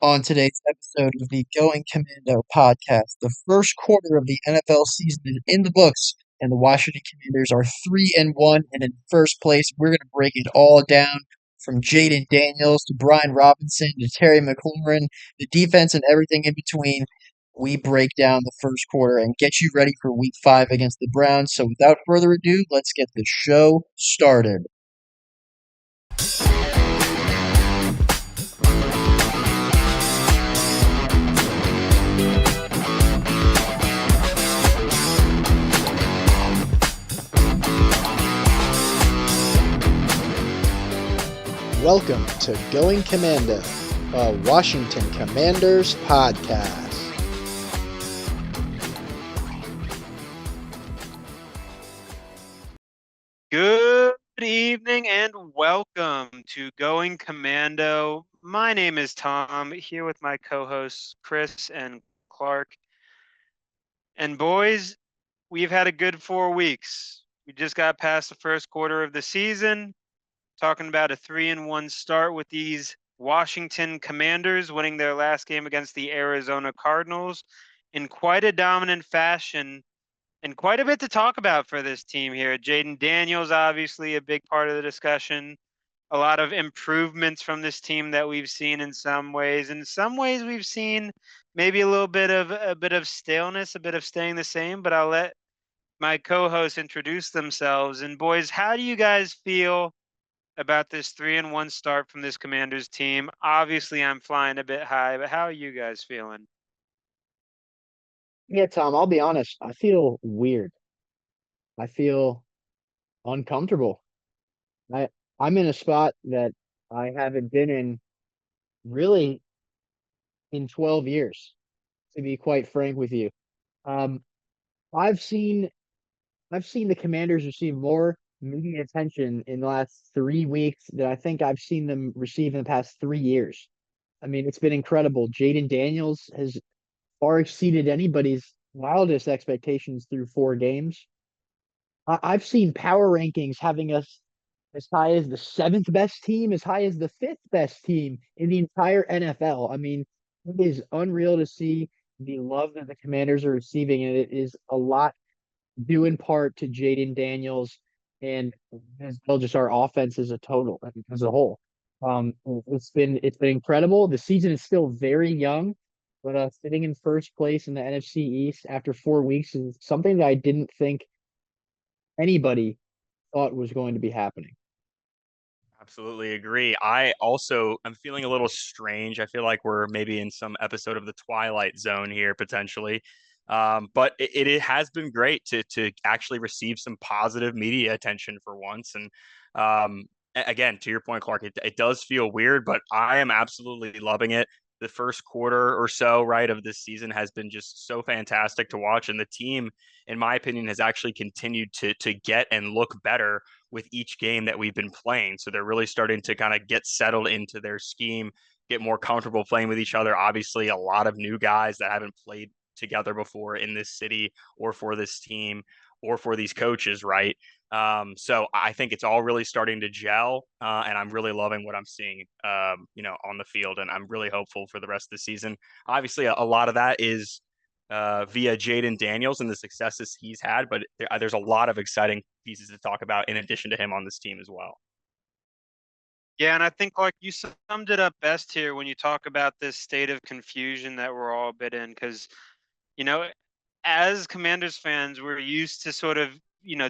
On today's episode of the Going Commando podcast. The first quarter of the NFL season is in the books, and the Washington Commanders are 3-1 and in first place. We're going to break it all down from Jayden Daniels to Brian Robinson to Terry McLaurin, the defense and everything in between. We break down the first quarter and get you ready for week 5 against the Browns. So without further ado, let's get the show started. Welcome to Going Commando, a Washington Commanders podcast. Good evening and welcome to Going Commando. My name is Tom, here with my co-hosts Chris and Clark. And boys, we've had a good 4 weeks. We just got past the first quarter of the season, talking about a 3-1 start with these Washington Commanders winning their last game against the Arizona Cardinals in quite a dominant fashion. And quite a bit to talk about for this team here. Jayden Daniels, obviously a big part of the discussion. A lot of improvements from this team that we've seen in some ways. In some ways, we've seen maybe a bit of staleness, a bit of staying the same. But I'll let my co-hosts introduce themselves. And boys, how do you guys feel about this 3-1 start from this Commanders team? Obviously, I'm flying a bit high, but how are you guys feeling? Yeah, Tom, I'll be honest. I feel weird. I feel uncomfortable. I I'm in a spot that I haven't been in really in 12 years, to be quite frank with you. Um, I've seen I've seen the Commanders receive more media attention in the last 3 weeks than I think I've seen them receive in the past 3 years. I mean, it's been incredible. Jayden Daniels has far exceeded anybody's wildest expectations through 4 games. I've seen power rankings having us as high as the seventh best team, as high as the fifth best team in the entire NFL. I mean, it is unreal to see the love that the Commanders are receiving, and it is a lot due in part to Jayden Daniels and as well just our offense as a total, as a whole. It's been incredible. The season is still very young, but sitting in first place in the NFC East after 4 weeks is something that I didn't think anybody thought was going to be happening. Absolutely agree. I'm feeling a little strange. I feel like we're maybe in some episode of the Twilight Zone here potentially. But it has been great to actually receive some positive media attention for once. And again, to your point, Clark, it does feel weird, but I am absolutely loving it. The first quarter or so, right, of this season has been just so fantastic to watch. And the team, in my opinion, has actually continued to get and look better with each game that we've been playing. So they're really starting to kind of get settled into their scheme, get more comfortable playing with each other. Obviously, a lot of new guys that haven't played together before in this city or for this team or for these coaches, right? So I think it's all really starting to gel, and I'm really loving what I'm seeing, on the field, and I'm really hopeful for the rest of the season. Obviously, a lot of that is via Jayden Daniels and the successes he's had, but there's a lot of exciting pieces to talk about in addition to him on this team as well. Yeah, and I think like you summed it up best here when you talk about this state of confusion that we're all a bit in, because you know, as Commanders fans, we're used to sort of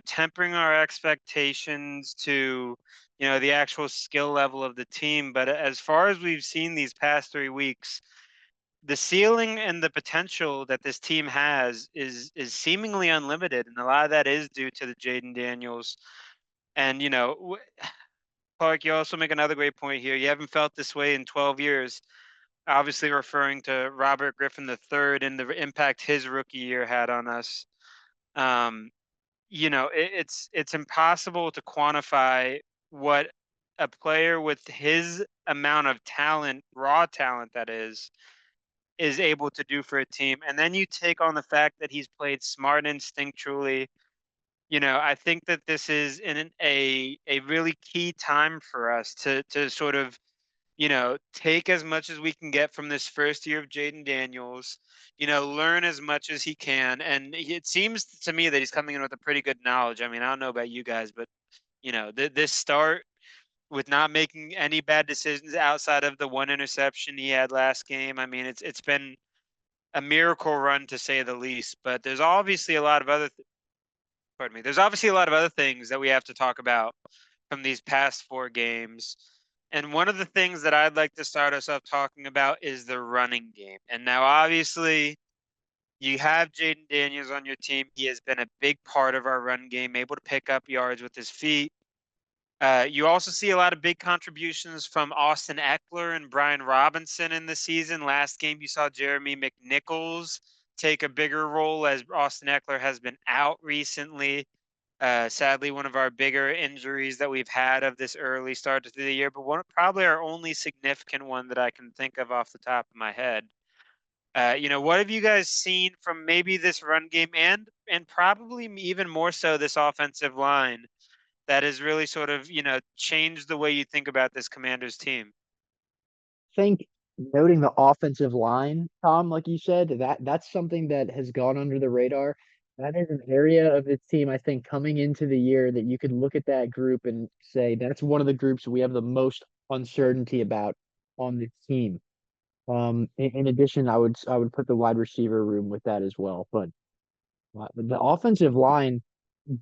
tempering our expectations to the actual skill level of the team. But as far as we've seen these past 3 weeks, the ceiling and the potential that this team has is seemingly unlimited, and a lot of that is due to the Jayden Daniels. And Clark, you also make another great point here. You haven't felt this way in 12 years. Obviously, referring to Robert Griffin III and the impact his rookie year had on us. Um, it's impossible to quantify what a player with his amount of talent, raw talent that is able to do for a team. And then you take on the fact that he's played smart instinctually. I think that this is in a really key time for us to sort of take as much as we can get from this first year of Jayden Daniels, learn as much as he can. And it seems to me that he's coming in with a pretty good knowledge. I mean, I don't know about you guys, but, this start with not making any bad decisions outside of the one interception he had last game. I mean, it's been a miracle run to say the least, but there's obviously a lot of pardon me. There's obviously a lot of other things that we have to talk about from these past 4 games. And one of the things that I'd like to start us off talking about is the running game. And now, obviously, you have Jayden Daniels on your team. He has been a big part of our run game, able to pick up yards with his feet. You also see a lot of big contributions from Austin Eckler and Brian Robinson in the season. Last game, you saw Jeremy McNichols take a bigger role as Austin Eckler has been out recently. Sadly, one of our bigger injuries that we've had of this early start to the year, but probably our only significant one that I can think of off the top of my head. What have you guys seen from maybe this run game and probably even more so this offensive line that has really sort of, changed the way you think about this Commanders team? Think noting the offensive line, Tom, like you said, that's something that has gone under the radar. That is an area of this team, I think, coming into the year that you could look at that group and say that's one of the groups we have the most uncertainty about on the team. In addition, I would put the wide receiver room with that as well. But the offensive line,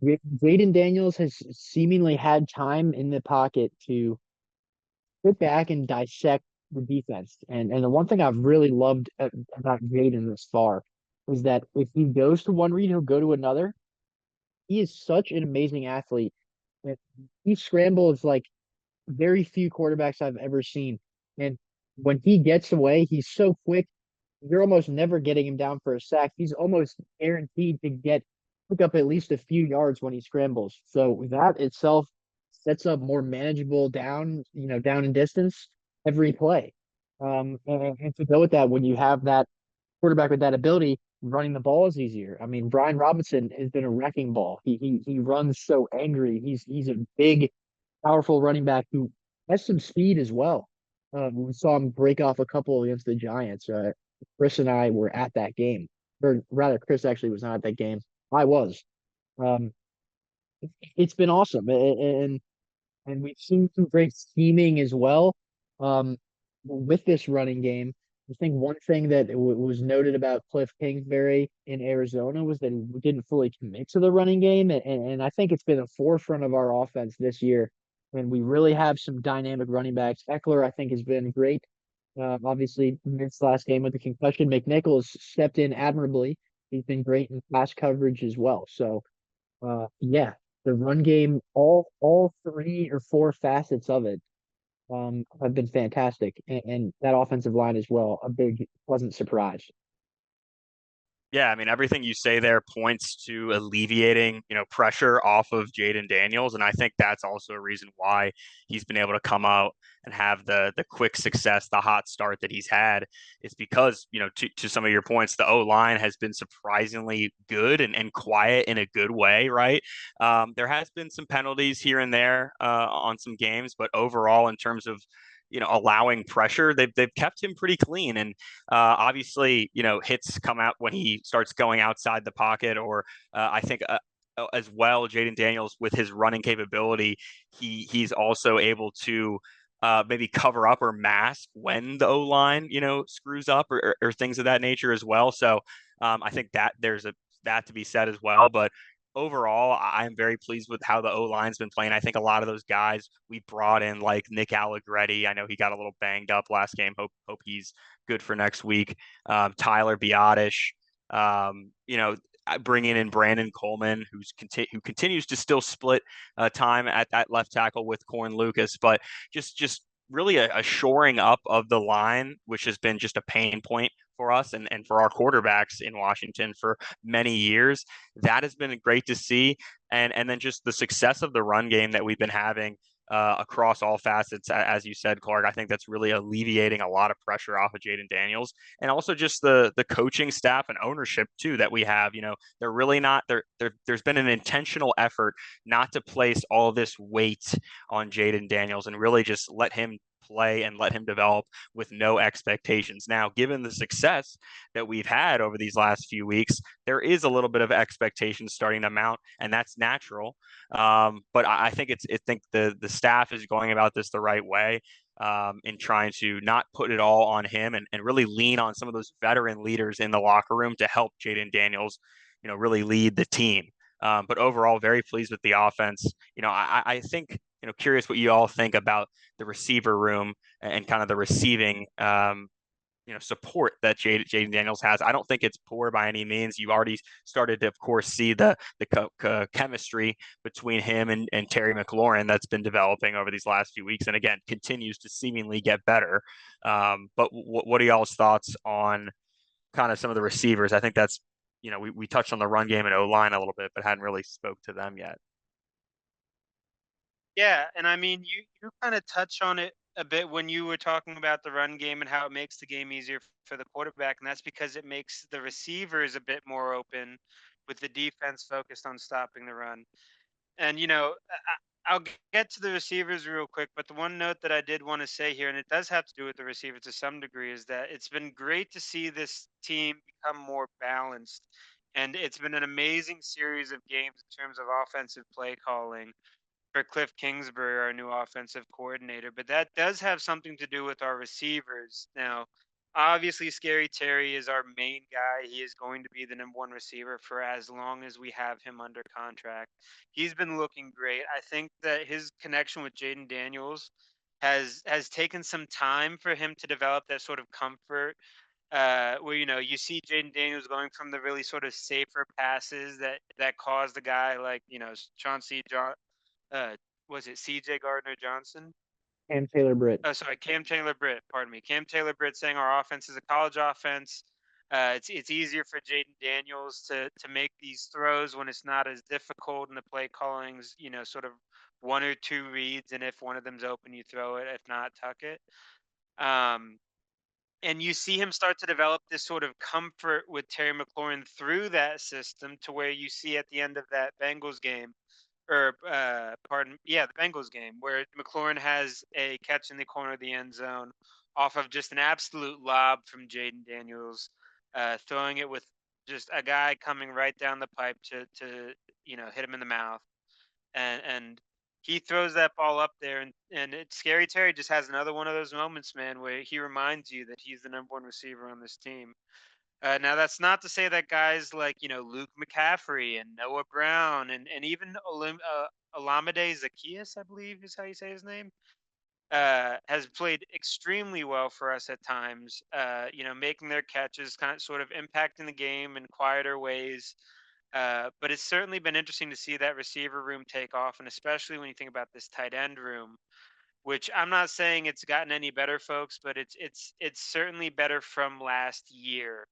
Jayden Daniels has seemingly had time in the pocket to sit back and dissect the defense. And the one thing I've really loved about Jayden this far is that if he goes to one read, he'll go to another. He is such an amazing athlete. And he scrambles like very few quarterbacks I've ever seen. And when he gets away, he's so quick. You're almost never getting him down for a sack. He's almost guaranteed to pick up at least a few yards when he scrambles. So that itself sets up more manageable down and distance every play. And to go with that, when you have that quarterback with that ability, running the ball is easier. I mean, Brian Robinson has been a wrecking ball. He runs so angry. He's a big, powerful running back who has some speed as well. We saw him break off a couple against the Giants. Chris and I were at that game, or rather, Chris actually was not at that game. I was. Um, it's been awesome, and we've seen some great scheming as well. Um, with this running game, I think one thing that was noted about Cliff Kingsbury in Arizona was that he didn't fully commit to the running game, and I think it's been a forefront of our offense this year. And we really have some dynamic running backs. Eckler, I think, has been great. Obviously, missed last game with the concussion. McNichols stepped in admirably. He's been great in pass coverage as well. So, yeah, the run game, all 3 or 4 facets of it, have been fantastic, and that offensive line as well, a big pleasant surprise. Yeah, I mean, everything you say there points to alleviating, pressure off of Jayden Daniels. And I think that's also a reason why he's been able to come out and have the quick success, the hot start that he's had. Is because, to some of your points, the O-line has been surprisingly good and quiet in a good way, right? There has been some penalties here and there on some games, but overall, in terms of allowing pressure, they've kept him pretty clean. And obviously, hits come out when he starts going outside the pocket, or I think as well, Jayden Daniels with his running capability, he's also able to maybe cover up or mask when the O line, screws up or things of that nature as well. So I think that there's that to be said as well. But overall, I'm very pleased with how the O line's been playing. I think a lot of those guys we brought in, like Nick Allegretti, I know he got a little banged up last game. Hope he's good for next week. Tyler Biotish, bringing in Brandon Coleman, who continues to still split time at that left tackle with Corn Lucas, but just really a shoring up of the line, which has been just a pain point for us and for our quarterbacks in Washington for many years. That has been great to see. And then just the success of the run game that we've been having across all facets, as you said, Clark. I think that's really alleviating a lot of pressure off of Jayden Daniels, and also just the coaching staff and ownership too that we have. They're really not there. There's been an intentional effort not to place all this weight on Jayden Daniels and really just let him play and let him develop with no expectations. Now, given the success that we've had over these last few weeks, there is a little bit of expectations starting to mount, and that's natural. But I think I think the staff is going about this the right way, in trying to not put it all on him, and really lean on some of those veteran leaders in the locker room to help Jayden Daniels, really lead the team. But overall, very pleased with the offense. I think, curious what you all think about the receiver room and kind of the receiving, support that Jayden Daniels has. I don't think it's poor by any means. You already started to, of course, see the chemistry between him and Terry McLaurin that's been developing over these last few weeks, and again continues to seemingly get better. But what are y'all's thoughts on kind of some of the receivers? I think that's, we touched on the run game and O line a little bit, but hadn't really spoke to them yet. Yeah, and I mean, you kind of touch on it a bit when you were talking about the run game and how it makes the game easier for the quarterback, and that's because it makes the receivers a bit more open, with the defense focused on stopping the run. And I'll get to the receivers real quick, but the one note that I did want to say here, and it does have to do with the receiver to some degree, is that it's been great to see this team become more balanced, and it's been an amazing series of games in terms of offensive play calling for Cliff Kingsbury, our new offensive coordinator. But that does have something to do with our receivers. Now, obviously, Scary Terry is our main guy. He is going to be the number one receiver for as long as we have him under contract. He's been looking great. I think that his connection with Jayden Daniels has taken some time for him to develop that sort of comfort, where you see Jayden Daniels going from the really sort of safer passes that caused the guy like Chauncey John, uh, was it C.J. Gardner Johnson? And Taylor Britt. Oh, sorry, Cam Taylor Britt. Pardon me, Cam Taylor Britt saying our offense is a college offense. It's easier for Jayden Daniels to make these throws when it's not as difficult, and the play callings, sort of one or two reads, and if one of them's open, you throw it. If not, tuck it. Um, and you see him start to develop this sort of comfort with Terry McLaurin through that system, to where you see at the end of that Bengals game, or the Bengals game, where McLaurin has a catch in the corner of the end zone off of just an absolute lob from Jayden Daniels, throwing it with just a guy coming right down the pipe to hit him in the mouth, and he throws that ball up there, and Scary Terry just has another one of those moments, man, where he reminds you that he's the number one receiver on this team. Now, that's not to say that guys like Luke McCaffrey and Noah Brown and even Olamide Zaccheaus, I believe is how you say his name, has played extremely well for us at times. Making their catches, kind of sort of impacting the game in quieter ways. But it's certainly been interesting to see that receiver room take off, and especially when you think about this tight end room, which I'm not saying it's gotten any better, folks, but it's certainly better from last year,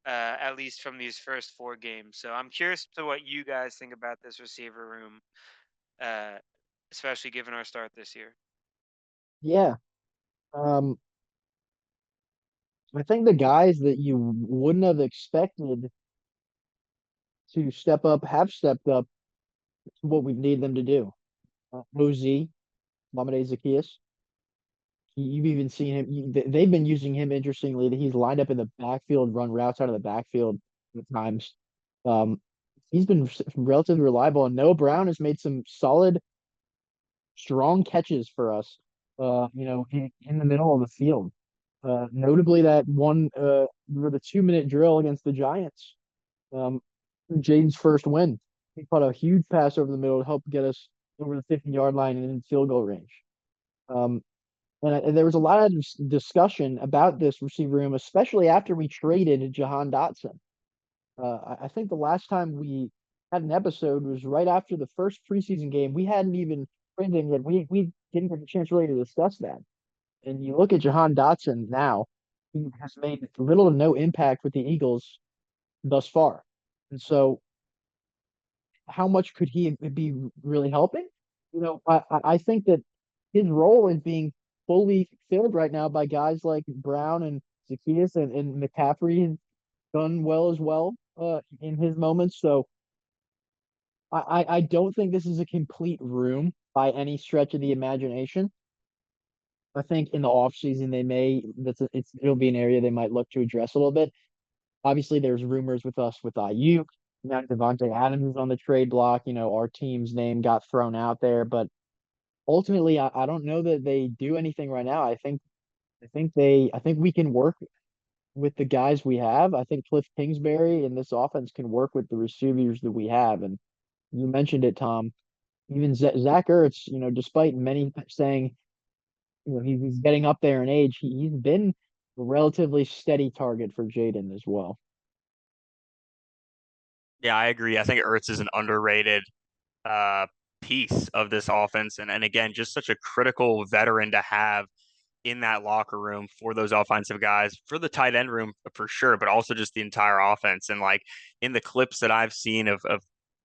at least from these first four games. So I'm curious to what you guys think about this receiver room, uh, especially given our start this year. Yeah. Um, I think the guys that you wouldn't have expected to step up have stepped up to what we need them to do. OZ, Mohamed Zaccheaus. You've even seen him. They've been using him interestingly. That he's lined up in the backfield, run routes out of the backfield at times. Um, he's been relatively reliable. And Noah Brown has made some solid, strong catches for us. In the middle of the field. Notably that one for the 2 minute drill against the Giants. Jaden's first win. He caught a huge pass over the middle to help get us over the 50-yard line and in field goal range. Um, and there was a lot of discussion about this receiver room, especially after we traded Jahan Dotson. I think the last time we had an episode was right after the first preseason game. We hadn't even traded him yet. We didn't get a chance really to discuss that. And you look at Jahan Dotson now, he has made little to no impact with the Eagles thus far. And so, how much could he be really helping? I think that his role is being fully filled right now by guys like Brown and Zaccheaus and McCaffrey has done well as well in his moments. So I don't think this is a complete room by any stretch of the imagination. I think in the offseason it'll be an area they might look to address a little bit. Obviously, there's rumors with us with IU. Now Devontae Adams is on the trade block. Our team's name got thrown out there, but ultimately, I don't know that they do anything right now. I think we can work with the guys we have. I think Cliff Kingsbury in this offense can work with the receivers that we have. And you mentioned it, Tom. Even Zach Ertz, despite many saying, he's getting up there in age, he's been a relatively steady target for Jayden as well. Yeah, I agree. I think Ertz is an underrated uh, piece of this offense, and again, just such a critical veteran to have in that locker room for those offensive guys, for the tight end room for sure, but also just the entire offense. And like in the clips that I've seen of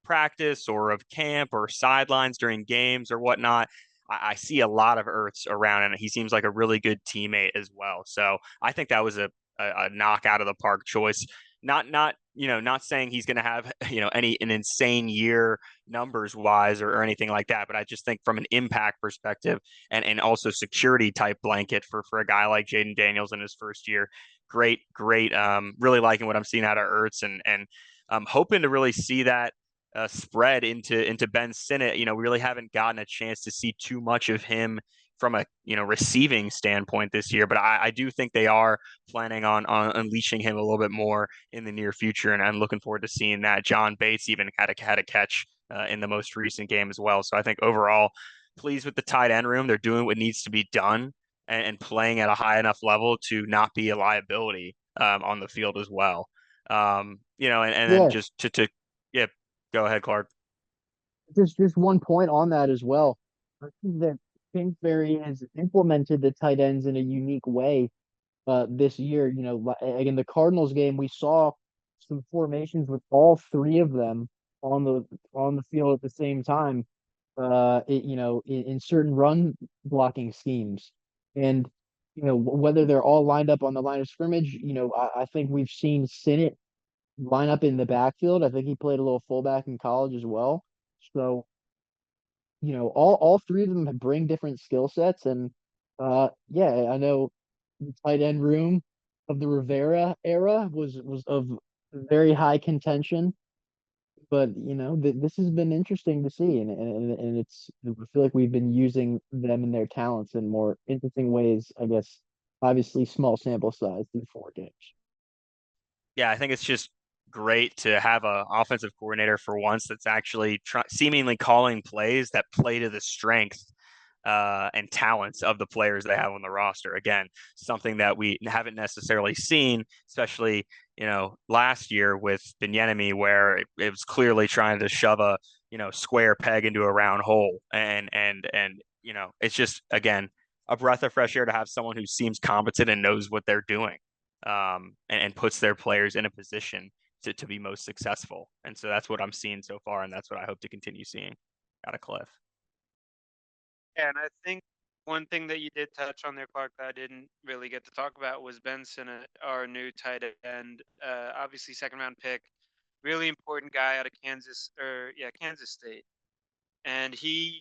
practice or of camp or sidelines during games or whatnot, I see a lot of Ertz around, and he seems like a really good teammate as well. So I think that was a knock out of the park choice. Not saying he's going to have an insane year numbers wise or anything like that, but I just think from an impact perspective and also security type blanket for a guy like Jayden Daniels in his first year. Great. Really liking what I'm seeing out of Ertz and I'm hoping to really see that spread into Ben Sinnott. We really haven't gotten a chance to see too much of him from a receiving standpoint this year, but I do think they are planning on unleashing him a little bit more in the near future, and I'm looking forward to seeing that. John Bates even had a catch in the most recent game as well. So I think overall, pleased with the tight end room. They're doing what needs to be done and playing at a high enough level to not be a liability on the field as well. And then Yeah, just to yeah, go ahead, Clark. just one point on that as well. I think that Kingsbury has implemented the tight ends in a unique way this year. Again, the Cardinals game, we saw some formations with all three of them on the field at the same time. In certain run blocking schemes, and whether they're all lined up on the line of scrimmage. I think we've seen Sinnott line up in the backfield. I think he played a little fullback in college as well. So all three of them bring different skill sets, and yeah, I know the tight end room of the Rivera era was of very high contention, but this has been interesting to see, and I feel like we've been using them and their talents in more interesting ways. I guess obviously small sample size through 4 games. Yeah, I think it's just great to have a offensive coordinator for once that's actually seemingly calling plays that play to the strength and talents of the players they have on the roster. Again, something that we haven't necessarily seen, especially last year with Bieniemy, where it was clearly trying to shove a square peg into a round hole, and it's just again a breath of fresh air to have someone who seems competent and knows what they're doing, and puts their players in a position to be most successful. And so that's what I'm seeing so far, and that's what I hope to continue seeing out of Cliff. Yeah, and I think one thing that you did touch on there, Clark, that I didn't really get to talk about was Ben Sinnott, our new tight end. Obviously, second round pick, really important guy out of Kansas State, and he's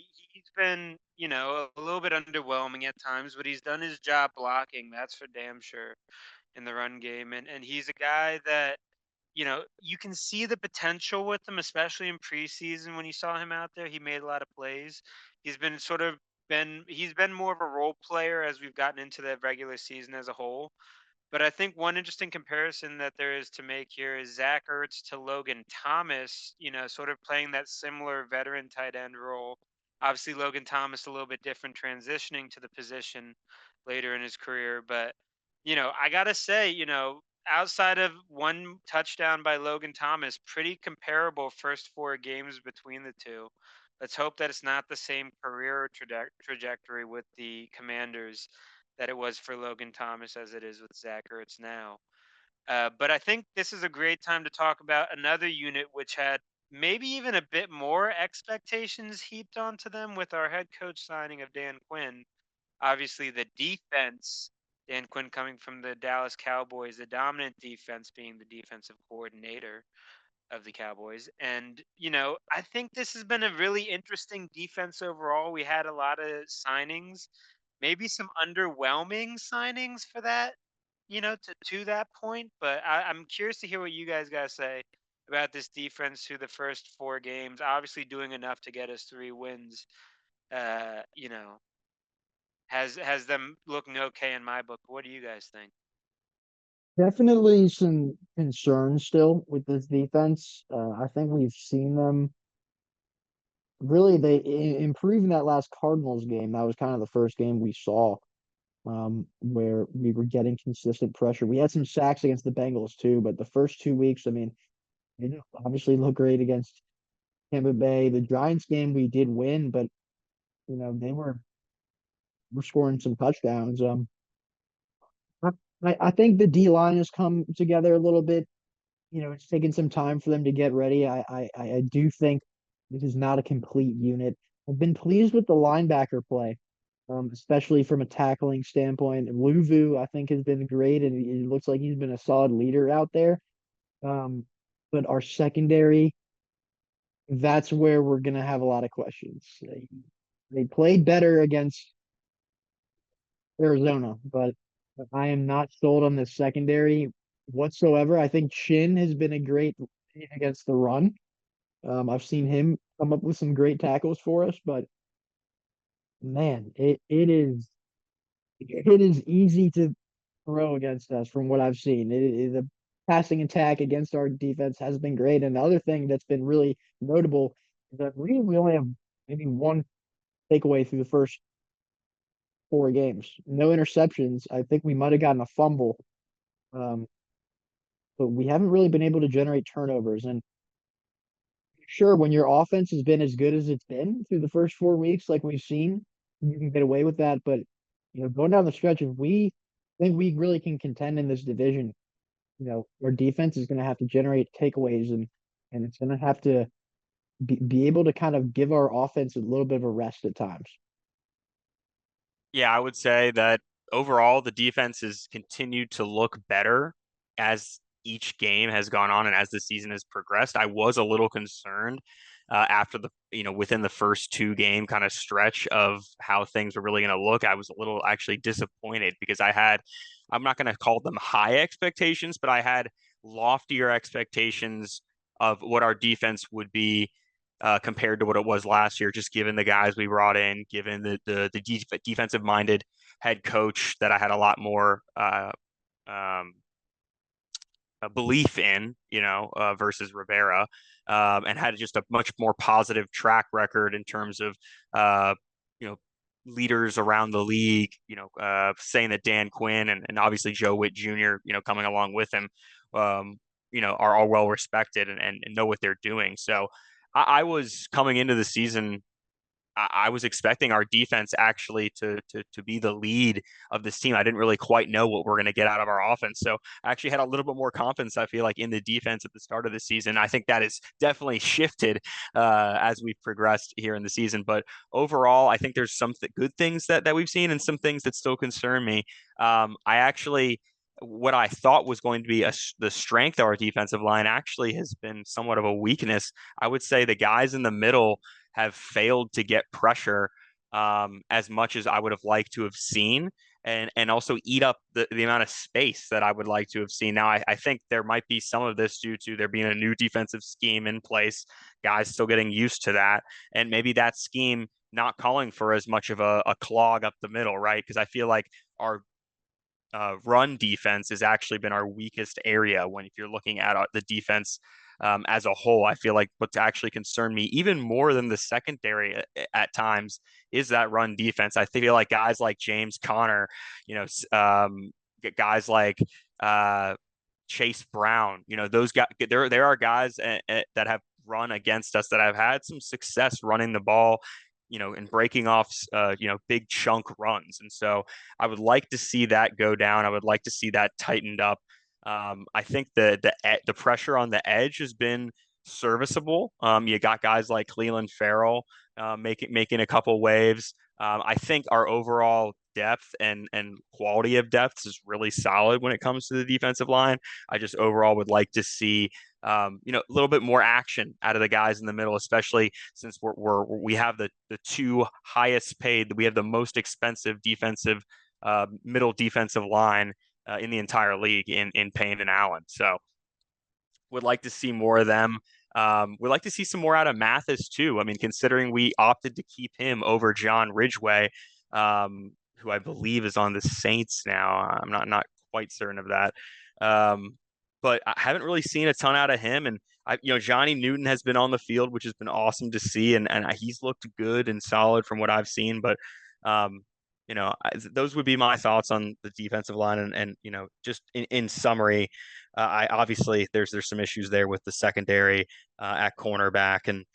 been a little bit underwhelming at times, but he's done his job blocking. That's for damn sure in the run game, and he's a guy that you can see the potential with him, especially in preseason when you saw him out there. He made a lot of plays. He's been sort of he's been more of a role player as we've gotten into the regular season as a whole. But I think one interesting comparison that there is to make here is Zach Ertz to Logan Thomas, sort of playing that similar veteran tight end role. Obviously, Logan Thomas a little bit different transitioning to the position later in his career. But, I got to say, outside of one touchdown by Logan Thomas, pretty comparable first 4 games between the two. Let's hope that it's not the same career trajectory with the Commanders that it was for Logan Thomas as it is with Zach Ertz now. But I think this is a great time to talk about another unit which had maybe even a bit more expectations heaped onto them with our head coach signing of Dan Quinn. Obviously, the defense, Dan Quinn coming from the Dallas Cowboys, the dominant defense being the defensive coordinator of the Cowboys. And, I think this has been a really interesting defense overall. We had a lot of signings maybe some underwhelming signings for that, to that point. But I'm curious to hear what you guys got to say about this defense through the first 4 games. Obviously, doing enough to get us 3 wins. Uh, you know, has them looking okay in my book. What do you guys think? Definitely some concerns still with this defense. I think we've seen them really improve in that last Cardinals game. That was kind of the first game we saw where we were getting consistent pressure. We had some sacks against the Bengals too, but the first 2 weeks, I mean, they didn't obviously look great against Tampa Bay. The Giants game we did win, but they were scoring some touchdowns. I, I think the D line has come together a little bit. It's taken some time for them to get ready. I do think this is not a complete unit. I've been pleased with the linebacker play, especially from a tackling standpoint. Luvu, I think, has been great, and it looks like he's been a solid leader out there. Um, but our secondary, that's where we're gonna have a lot of questions. They played better against Arizona, but I am not sold on the secondary whatsoever. I think Chin has been a great against the run. I've seen him come up with some great tackles for us, but man, it is easy to throw against us from what I've seen. The passing attack against our defense has been great. And the other thing that's been really notable is that we only have maybe one takeaway through the first 4 games. No interceptions. I think we might have gotten a fumble, um, but we haven't really been able to generate turnovers. And sure, when your offense has been as good as it's been through the first 4 weeks, like we've seen, you can get away with that. But going down the stretch, if we think we really can contend in this division, our defense is going to have to generate takeaways and it's going to have to be able to kind of give our offense a little bit of a rest at times. Yeah, I would say that overall the defense has continued to look better as each game has gone on and as the season has progressed. I was a little concerned after within the first 2 game kind of stretch of how things were really going to look. I was a little actually disappointed because I'm not going to call them high expectations, but I had loftier expectations of what our defense would be compared to what it was last year, just given the guys we brought in, given the defensive minded head coach that I had a lot more um, a belief in, versus Rivera, and had just a much more positive track record in terms of, you know, leaders around the league, saying that Dan Quinn and obviously Joe Witt Jr., coming along with him, are all well respected and know what they're doing. So I was coming into the season I was expecting our defense actually to be the lead of this team. I didn't really quite know what we're going to get out of our offense. So I actually had a little bit more confidence, I feel like, in the defense at the start of the season. I think that has definitely shifted as we've progressed here in the season. But overall, I think there's some good things that we've seen and some things that still concern me. I actually what I thought was going to be the strength of our defensive line actually has been somewhat of a weakness. I would say the guys in the middle have failed to get pressure as much as I would have liked to have seen, and also eat up the amount of space that I would like to have seen. Now, I think there might be some of this due to there being a new defensive scheme in place, guys still getting used to that, and maybe that scheme not calling for as much of a clog up the middle, right? Because I feel like our run defense has actually been our weakest area if you're looking at the defense as a whole. I feel like what's actually concerned me even more than the secondary at times is that run defense. I feel like guys like James Conner, guys like Chase Brown, those guys, there are guys that have run against us that have had some success running the ball, and breaking off, big chunk runs. And so I would like to see that go down. I would like to see that tightened up. I think the pressure on the edge has been serviceable. You got guys like Cleveland Farrell making a couple waves. I think our overall depth and quality of depth is really solid when it comes to the defensive line. I just overall would like to see a little bit more action out of the guys in the middle, especially since we have the two highest paid, we have the most expensive defensive middle defensive line in the entire league in Payne and Allen. So would like to see more of them. We'd like to see some more out of Mathis too. I mean, considering we opted to keep him over John Ridgeway, who I believe is on the Saints now. I'm not quite certain of that. But I haven't really seen a ton out of him. And Johnny Newton has been on the field, which has been awesome to see, and he's looked good and solid from what I've seen. But those would be my thoughts on the defensive line, and just in summary, I obviously there's some issues there with the secondary at cornerback, and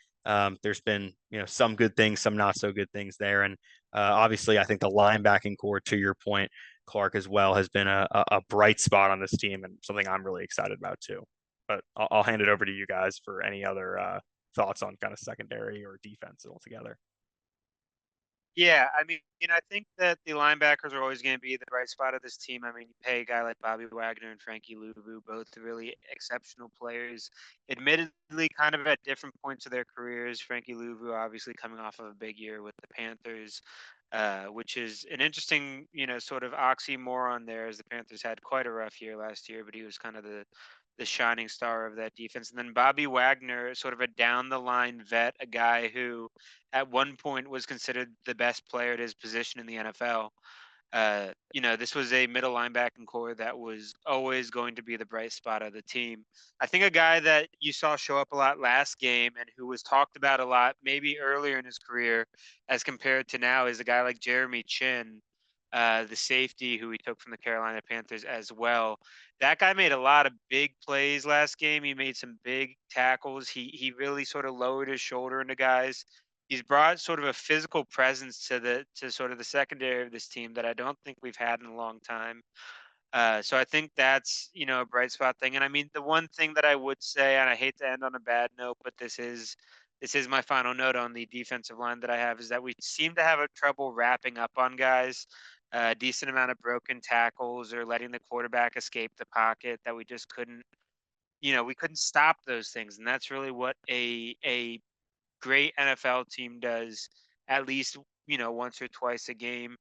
there's been some good things, some not so good things there, and obviously I think the linebacking core, to your point, Clark, as well, has been a bright spot on this team and something I'm really excited about too. But I'll hand it over to you guys for any other thoughts on kind of secondary or defense altogether. Yeah, I mean, I think that the linebackers are always going to be the bright spot of this team. I mean, you pay a guy like Bobby Wagner and Frankie Louvu, both really exceptional players, admittedly kind of at different points of their careers. Frankie Louvu obviously coming off of a big year with the Panthers, which is an interesting, sort of oxymoron there, as the Panthers had quite a rough year last year, but he was kind of the shining star of that defense. And then Bobby Wagner, sort of a down the line vet, a guy who at one point was considered the best player at his position in the NFL. This was a middle linebacking core that was always going to be the bright spot of the team. I think a guy that you saw show up a lot last game and who was talked about a lot, maybe earlier in his career as compared to now, is a guy like Jeremy Chin, the safety who we took from the Carolina Panthers as well. That guy made a lot of big plays last game. He made some big tackles. He really sort of lowered his shoulder into guys. He's brought sort of a physical presence to sort of the secondary of this team that I don't think we've had in a long time. So I think that's a bright spot thing. And I mean, the one thing that I would say, and I hate to end on a bad note, but this is my final note on the defensive line that I have, is that we seem to have a trouble wrapping up on guys. A decent amount of broken tackles or letting the quarterback escape the pocket that we just couldn't, we couldn't stop those things. And that's really what a great NFL team does at least, once or twice a game,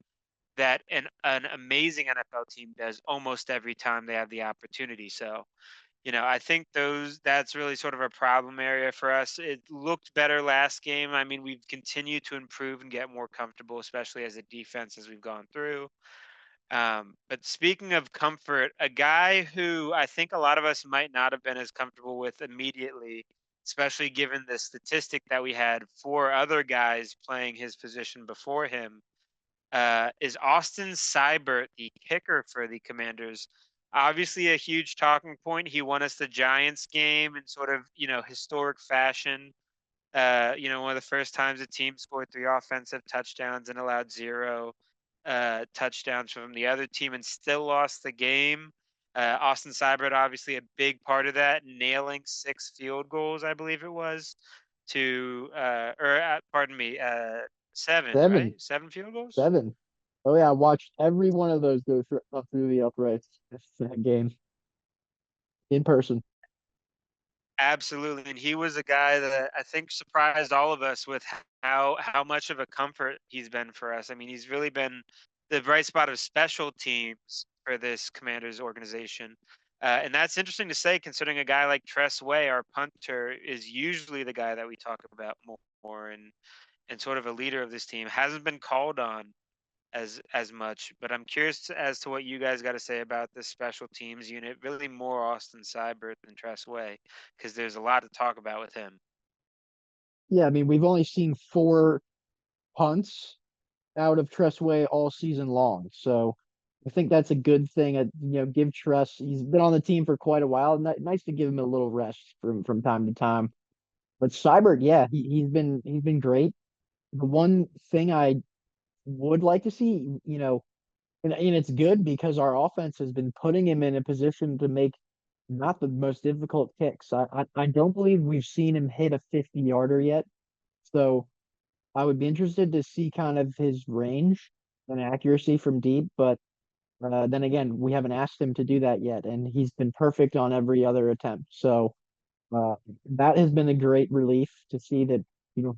that an amazing NFL team does almost every time they have the opportunity. So, I think that's really sort of a problem area for us. It looked better last game. I mean, we've continued to improve and get more comfortable, especially as a defense as we've gone through. But speaking of comfort, a guy who I think a lot of us might not have been as comfortable with immediately, especially given the statistic that we had four other guys playing his position before him, is Austin Seibert, the kicker for the Commanders. Obviously, a huge talking point. He won us the Giants game in sort of historic fashion. One of the first times a team scored 3 offensive touchdowns and allowed 0 touchdowns from the other team and still lost the game. Austin Seibert, obviously a big part of that, nailing 6 field goals, I believe it was, pardon me, 7, Seven. right? 7 field goals? 7. Oh yeah, I watched every one of those go up through the uprights that game in person. Absolutely, and he was a guy that I think surprised all of us with how much of a comfort he's been for us. I mean, he's really been the bright spot of special teams for this Commanders organization. And that's interesting to say, considering a guy like Tress Way, our punter, is usually the guy that we talk about more and sort of a leader of this team, hasn't been called on as much. But I'm curious as to what you guys got to say about this special teams unit. Really more Austin Seibert than Tress Way, because there's a lot to talk about with him. Yeah, I mean, we've only seen 4 punts out of Tressway all season long. So I think that's a good thing. Give Tress, he's been on the team for quite a while. Nice to give him a little rest from time to time. But Seibert, yeah, he's been great. The one thing I would like to see, and it's good because our offense has been putting him in a position to make not the most difficult kicks. I don't believe we've seen him hit a 50-yarder yet. So I would be interested to see kind of his range. and accuracy from deep, but then again, we haven't asked him to do that yet, and he's been perfect on every other attempt. So uh, that has been a great relief to see that,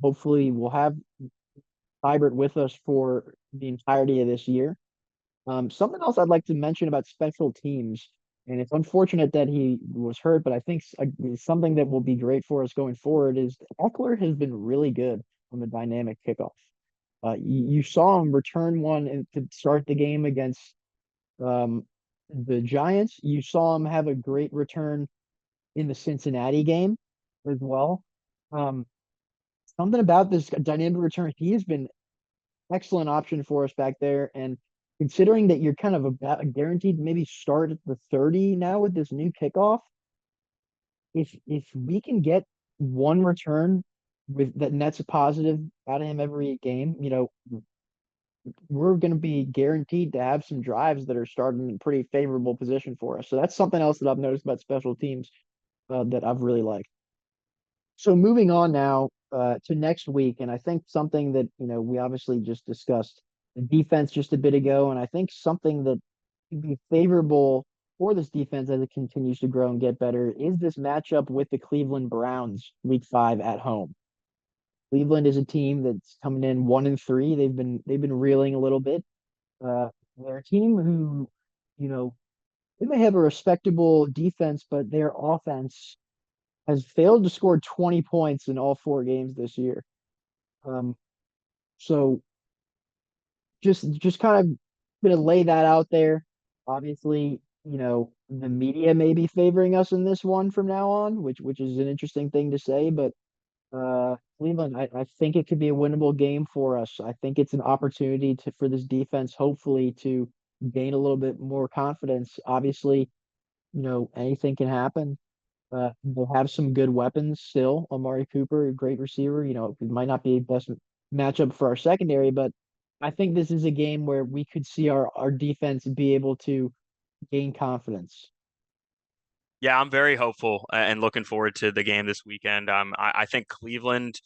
hopefully we'll have Hybrid with us for the entirety of this year. Something else I'd like to mention about special teams, and it's unfortunate that he was hurt, but I think something that will be great for us going forward is Eckler has been really good on the dynamic kickoff. You saw him return one to start the game against um, the Giants. You saw him have a great return in the Cincinnati game as well. Um, Something about this dynamic return, he has been excellent option for us back there. And considering that you're kind of about guaranteed to maybe start at the 30 now with this new kickoff, if we can get one return with that nets a positive out of him every game, we're going to be guaranteed to have some drives that are starting in pretty favorable position for us. So that's something else that I've noticed about special teams that I've really liked. So moving on now to next week, and I think something that we obviously just discussed the defense just a bit ago, and I think something that could be favorable for this defense as it continues to grow and get better is this matchup with the Cleveland Browns, Week 5 at home. Cleveland is a team that's coming in 1-3. They've been reeling a little bit. They're a team who, you know, they may have a respectable defense, but their offense has failed to score 20 points in all 4 games this year. Um, so just kind of gonna lay that out there. Obviously, the media may be favoring us in this one from now on, which is an interesting thing to say, but Cleveland, I think it could be a winnable game for us. I think it's an opportunity for this defense, hopefully, to gain a little bit more confidence. Obviously, anything can happen. They have some good weapons still. Amari Cooper, a great receiver. It might not be best matchup for our secondary, but I think this is a game where we could see our defense be able to gain confidence. Yeah, I'm very hopeful and looking forward to the game this weekend. I think Cleveland,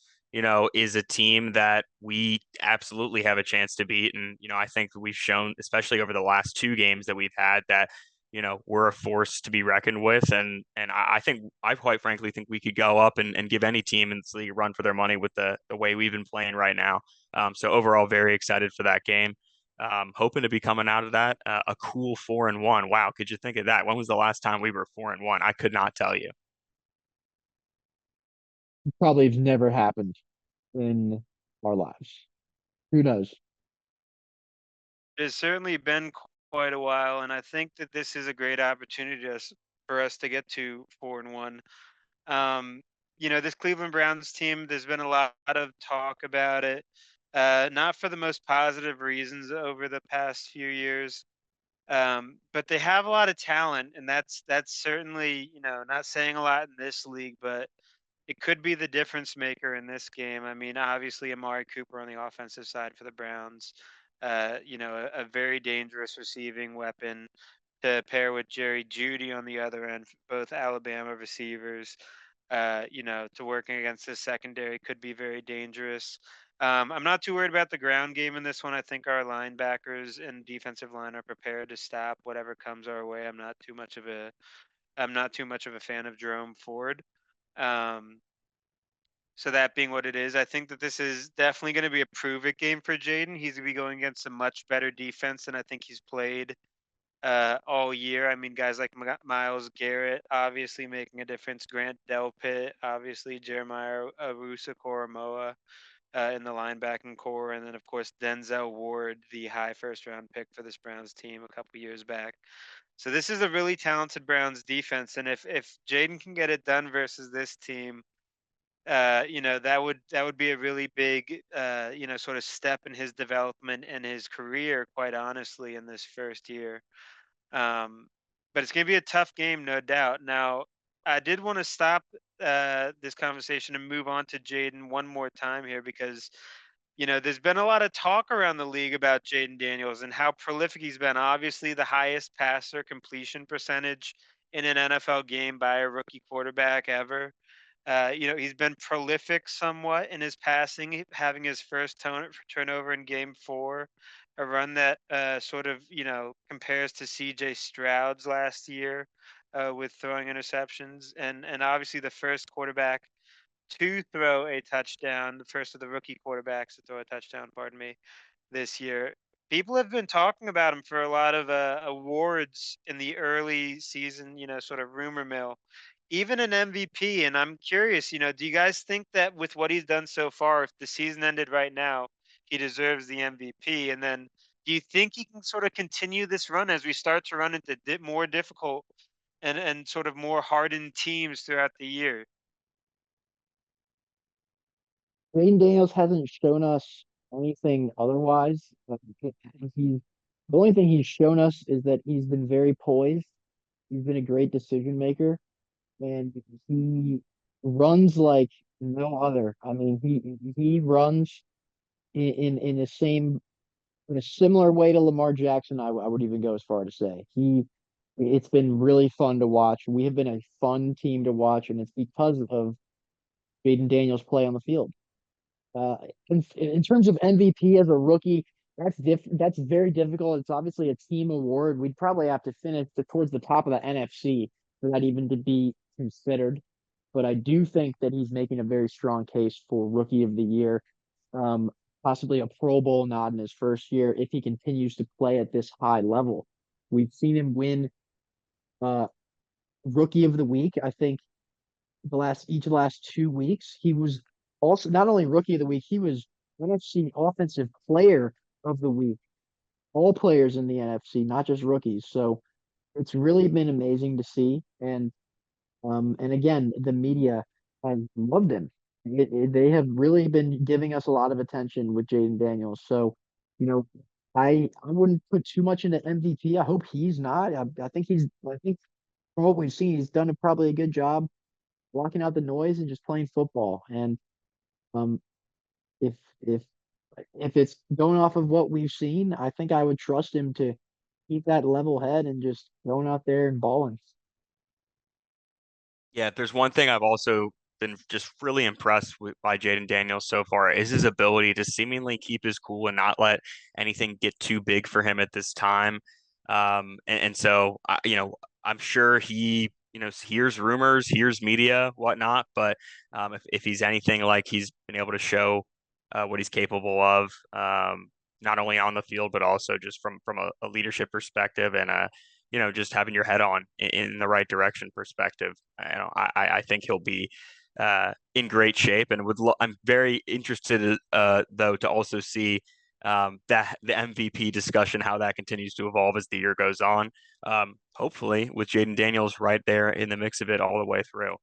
is a team that we absolutely have a chance to beat. And, I think we've shown, especially over the last 2 games that we've had, that, we're a force to be reckoned with. And I think, I quite frankly think we could go up and give any team in this league a run for their money with the way we've been playing right now. So overall, very excited for that game. Hoping to be coming out of that a cool 4-1. Wow, could you think of that? When was the last time we were 4-1? I could not tell you. Probably have never happened in our lives. Who knows? It has certainly been quite a while, and I think that this is a great opportunity for us to get to 4-1. Um, this Cleveland Browns team, there's been a lot of talk about it, not for the most positive reasons over the past few years. But they have a lot of talent, and that's certainly, not saying a lot in this league, but it could be the difference maker in this game. I mean, obviously Amari Cooper on the offensive side for the Browns, a very dangerous receiving weapon to pair with Jerry Judy on the other end, both Alabama receivers. To working against the secondary could be very dangerous. I'm not too worried about the ground game in this one. I think our linebackers and defensive line are prepared to stop whatever comes our way. I'm not too much of a fan of Jerome Ford. Um, so that being what it is, I think that this is definitely going to be a prove it game for Jayden. He's going to be going against a much better defense than I think he's played all year. I mean, guys like Miles Garrett obviously making a difference. Grant Delpit, obviously Jeremiah Arusa Koromoa in the linebacking core, and then of course Denzel Ward, the high first round pick for this Browns team a couple years back. So this is a really talented Browns defense, and if Jayden can get it done versus this team, that would be a really big, sort of step in his development and his career, quite honestly, in this first year. Um, but it's going to be a tough game, no doubt. Now, I did want to stop this conversation and move on to Jayden one more time here because, there's been a lot of talk around the league about Jayden Daniels and how prolific he's been. Obviously, the highest passer completion percentage in an NFL game by a rookie quarterback ever. He's been prolific somewhat in his passing, having his first turnover in game 4 a run that sort of compares to C.J. Stroud's last year with throwing interceptions, and obviously the first quarterback to throw a touchdown, the first of the rookie quarterbacks to throw a touchdown, pardon me, this year. People have been talking about him for a lot of awards in the early season, sort of rumor mill, even an MVP. And I'm curious, do you guys think that with what he's done so far, if the season ended right now, he deserves the MVP? And then do you think he can sort of continue this run as we start to run into more difficult and sort of more hardened teams throughout the year? Jayden Daniels hasn't shown us anything otherwise. He's the only thing he's shown us is that he's been very poised. He's been a great decision maker, and he runs like no other. I mean, he runs in the same in a similar way to Lamar Jackson. I would even go as far to say it's been really fun to watch. We have been a fun team to watch, and it's because of Jayden Daniels' play on the field. Uh, in terms of MVP as a rookie, that's very difficult. It's obviously a team award. We'd probably have to finish towards the top of the NFC for that even to be considered. But I do think that he's making a very strong case for Rookie of the Year, um, possibly a Pro Bowl nod in his first year if he continues to play at this high level. We've seen him win uh, Rookie of the Week. I think each of the last 2 weeks. He was also not only rookie of the week, he was NFC offensive player of the week. All players in the NFC, not just rookies. So it's really been amazing to see. And again, the media has loved him. They have really been giving us a lot of attention with Jayden Daniels. So, you know, I wouldn't put too much into MVP. I hope he's not. I think from what we've seen, he's done probably a good job blocking out the noise and just playing football. And um, if if if it's going off of what we've seen, I think I would trust him to keep that level head and just going out there and balling. Yeah, if there's one thing I've also been just really impressed with by Jayden Daniels so far is his ability to seemingly keep his cool and not let anything get too big for him at this time. And so, I'm sure he, hears rumors, hears media, whatnot. But if he's anything like he's been able to show what he's capable of, not only on the field but also just from a leadership perspective and just having your head on in the right direction perspective. I think he'll be in great shape, and I'm very interested though to also see that the MVP discussion, how that continues to evolve as the year goes on. Hopefully, with Jayden Daniels right there in the mix of it all the way through.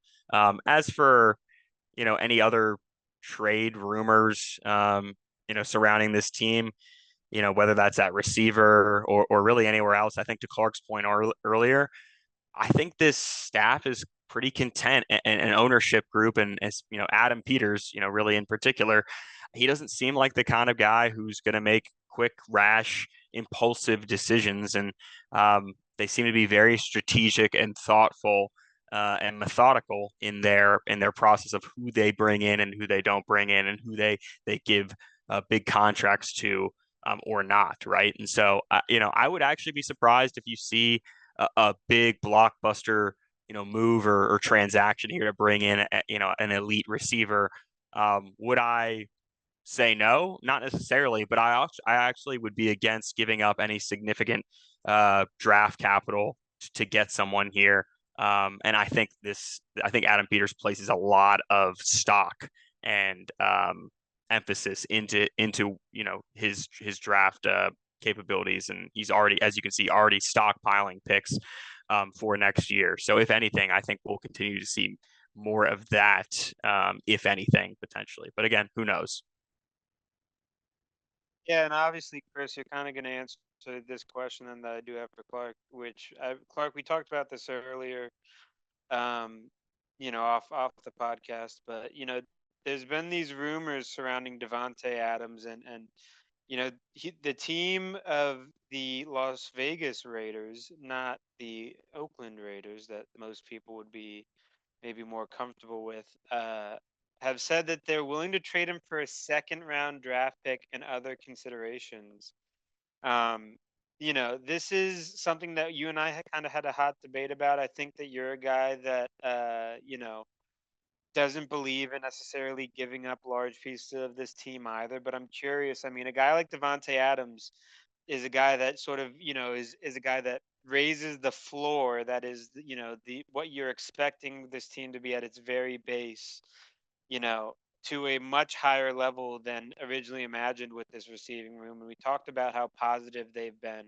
As for any other trade rumors, surrounding this team, whether that's at receiver or really anywhere else. I think to Clark's point earlier, I think this staff is pretty content and ownership group. And as Adam Peters, really in particular, he doesn't seem like the kind of guy who's going to make quick, rash, impulsive decisions. And they seem to be very strategic and thoughtful and methodical in their process of who they bring in and who they don't bring in and who they give big contracts to or not, right? And so, I would actually be surprised if you see a big blockbuster, move or transaction here to bring in, an elite receiver. Would I say no? Not necessarily, but I actually would be against giving up any significant draft capital to get someone here. And I think Adam Peters places a lot of stock and emphasis into his draft capabilities, and he's already, as you can see, already stockpiling picks for next year. So if anything, I think we'll continue to see more of that, if anything, potentially. But again, who knows? Yeah, and obviously, Chris, you're kind of going to answer this question then that I do have for Clark, Clark, we talked about this earlier, um, off the podcast, but there's been these rumors surrounding Devonte Adams, and the team of the Las Vegas Raiders, not the Oakland Raiders that most people would be maybe more comfortable with, have said that they're willing to trade him for a second round draft pick and other considerations. Um, this is something that you and I kind of had a hot debate about. I think that you're a guy that, doesn't believe in necessarily giving up large pieces of this team either. But I'm curious. I mean, a guy like Devonte Adams is a guy that sort of, is a guy that raises the floor. That is, the what you're expecting this team to be at its very base, you know, to a much higher level than originally imagined with this receiving room. And we talked about how positive they've been.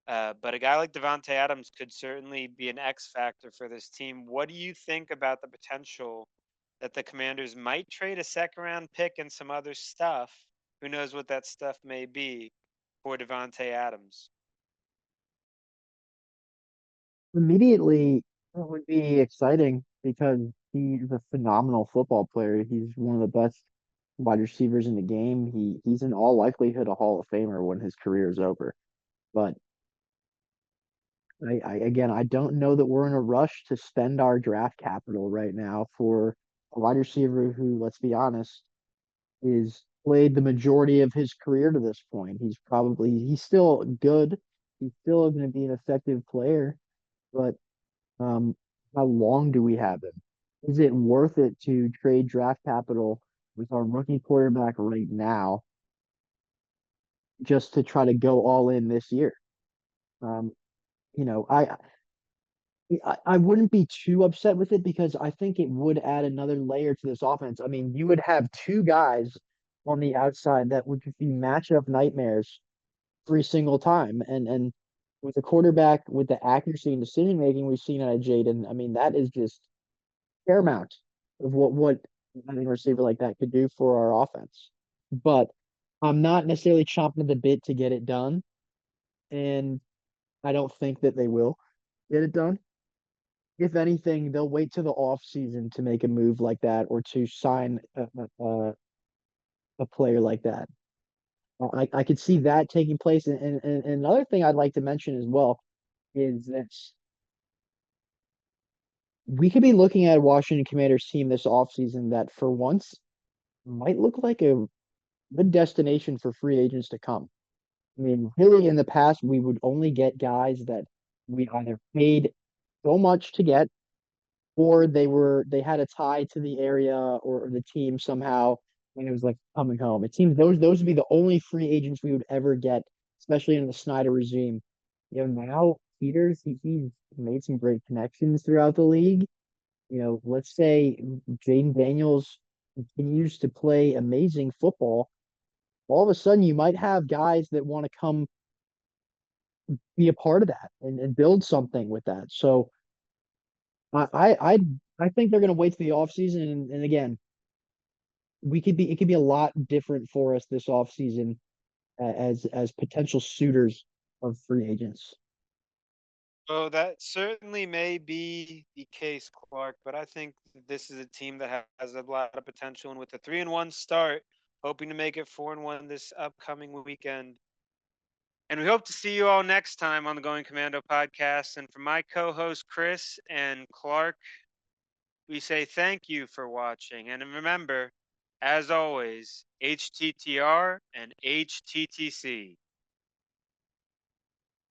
But a guy like Devonte Adams could certainly be an X factor for this team. What do you think about the potential that the Commanders might trade a second round pick and some other stuff? Who knows what that stuff may be for Devonte Adams? Immediately, it would be exciting because he's a phenomenal football player. He's one of the best wide receivers in the game. He's in all likelihood a Hall of Famer when his career is over. But I don't know that we're in a rush to spend our draft capital right now for a wide receiver who, let's be honest, is played the majority of his career to this point. He's still good. He's still going to be an effective player, but um, how long do we have him? Is it worth it to trade draft capital with our rookie quarterback right now just to try to go all in this year? Um, you know, I wouldn't be too upset with it because I think it would add another layer to this offense. I mean, you would have two guys on the outside that would just be matchup nightmares every single time. And with the quarterback, with the accuracy and decision making we've seen out of Jayden, I mean, that is just paramount of what having a receiver like that could do for our offense. But I'm not necessarily chomping at the bit to get it done, and I don't think that they will get it done. If anything, they'll wait till the off season to make a move like that or to sign a player like that. I could see that taking place. And another thing I'd like to mention as well is that we could be looking at a Washington Commanders team this offseason that for once might look like a good destination for free agents to come. I mean, really in the past, we would only get guys that we either paid so much to get or they had a tie to the area or the team somehow and it was like coming home. It seems those would be the only free agents we would ever get, especially in the Snyder regime. Now Peters, he's made some great connections throughout the league. Let's say Jayden Daniels continues to play amazing football. All of a sudden you might have guys that want to come be a part of that and build something with that. So I think they're going to wait to the offseason and again, it could be a lot different for us this offseason as potential suitors of free agents. Oh, that certainly may be the case, Clark, but I think that this is a team that has a lot of potential. And with a 3-1 start, hoping to make it 4-1 this upcoming weekend. And we hope to see you all next time on the Going Commando podcast. And for my co host, Chris and Clark, we say thank you for watching. And remember, as always, HTTR and HTTC.